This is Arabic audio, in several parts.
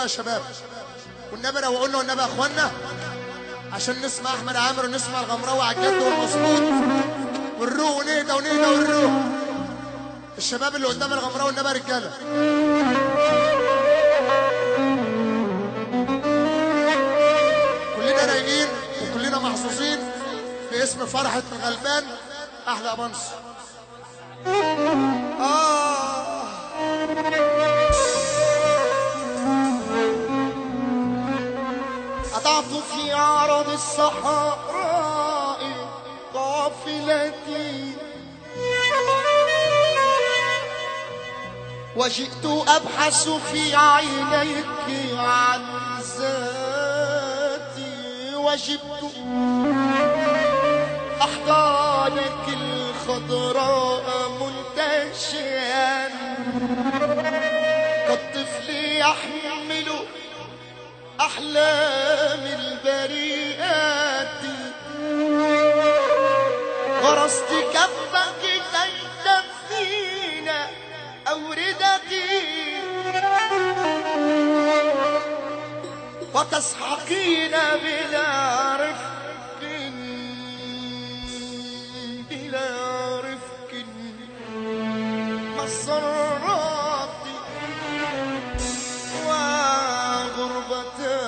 يا شباب، والنبي روقوا لنا والنبي يا اخوانا، عشان نسمع احمد عامر ونسمع الغمراوي على الجد والمظبوط والروق، ونهدى ونهدى والروق. الشباب اللي قدام الغمراوي والنبي يا رجاله. كلنا رايقين وكلنا محظوظين باسم فرحة الغلبان احلى بنص. أضعت في عرض الصحراء قافلتي، وجئت أبحث في عينيك عن ذاتي، وجبت أحضانك الخضراء منتشيا كالطفل يحمل أحلام البريئات، غرست كفك تجتثين أوردتي وتسحقين بلا رفق بلا رفق مسرات وغربتا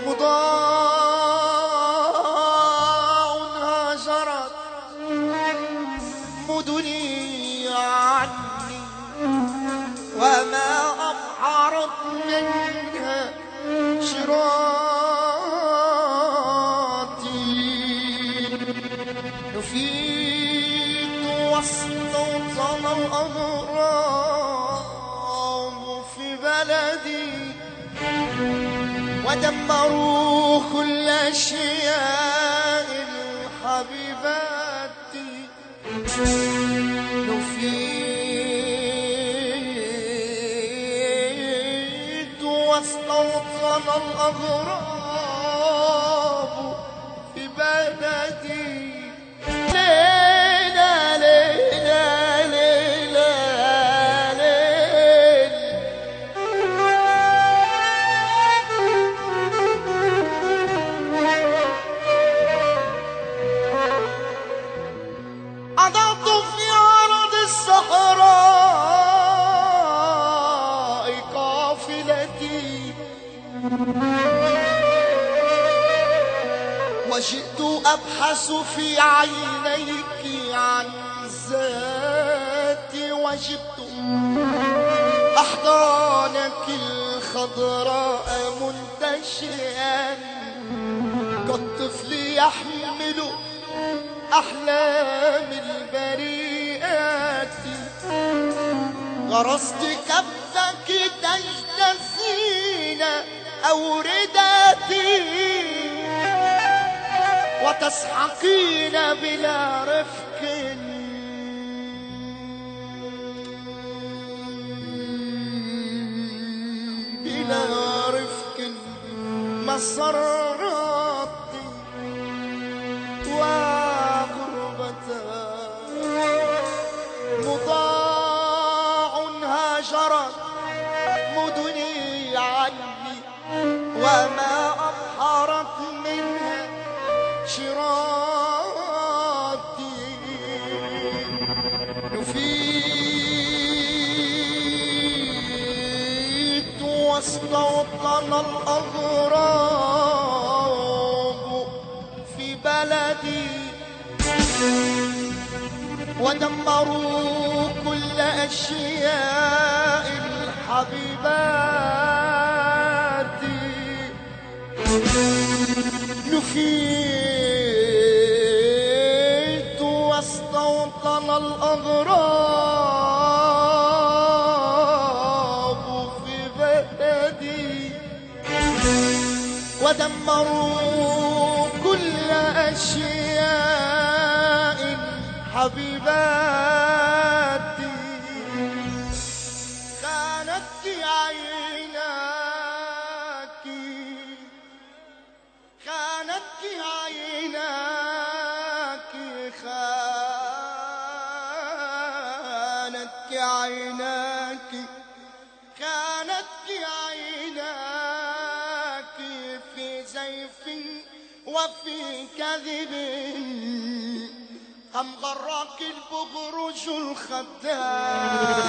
مضاع هاجرت مدني عني، وما أبحرت منها شراتي، نفيت واستوطن الأغراب في بلدي، ودمروا كل أشياء الحبيبات، نفيت واستوطن الأغراب في بلدي. ليلى ليلى ليلى ليل، أضعت في عرض الصحراء قافلتي، وجئت أبحث في عينيك عن ذاتي، وجبت أحضانك الخضراء منتشيا كالطفل يحمل أحلام البريئات، غرست كفك تجتثين أوردتي وتسحقين بلا رفق بلا رفق مسرات وغربتا مضاع هاجرت مدني عني، وما أبحرت منها شراتي، نفيت واستوطن الأغراب في بلدي، ودمروا كل أشياء الحبيبات، نفيت واستوطن الأغراب في بلدي، ودمروا كل أشياء حبيباتي، خانتك عيناك خانتك عيناك خانتك عيناك وفي كذب أم غرك البغرج الخداع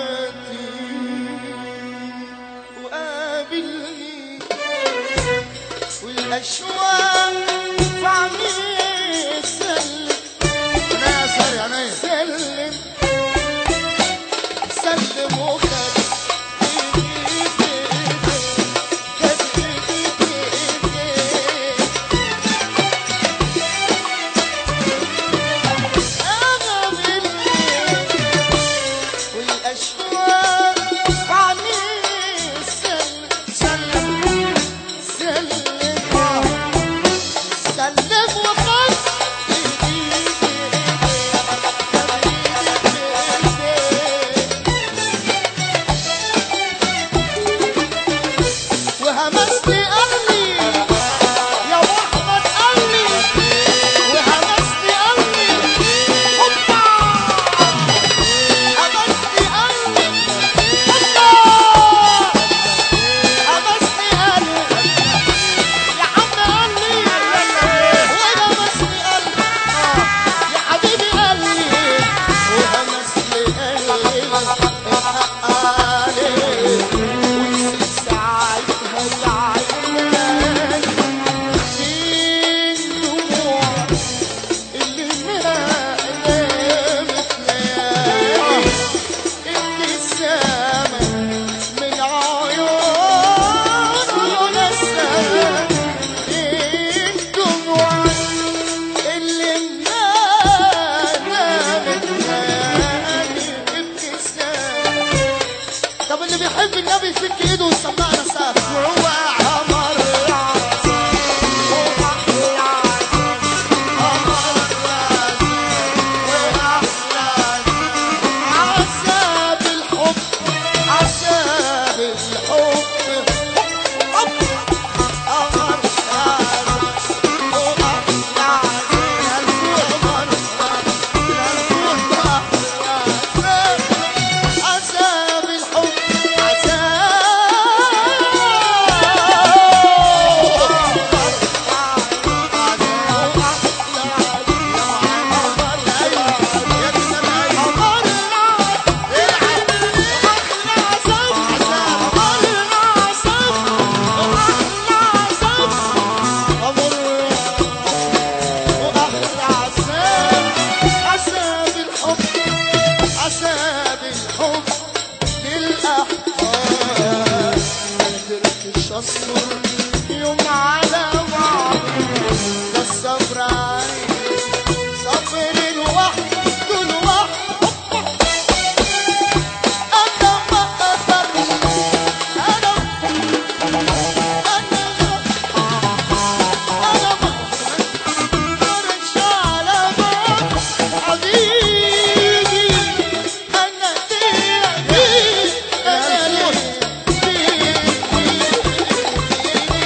مولاتي وقابلني والأشواق في عميق سلم عينيا يا ساري عينيا. سلم سلم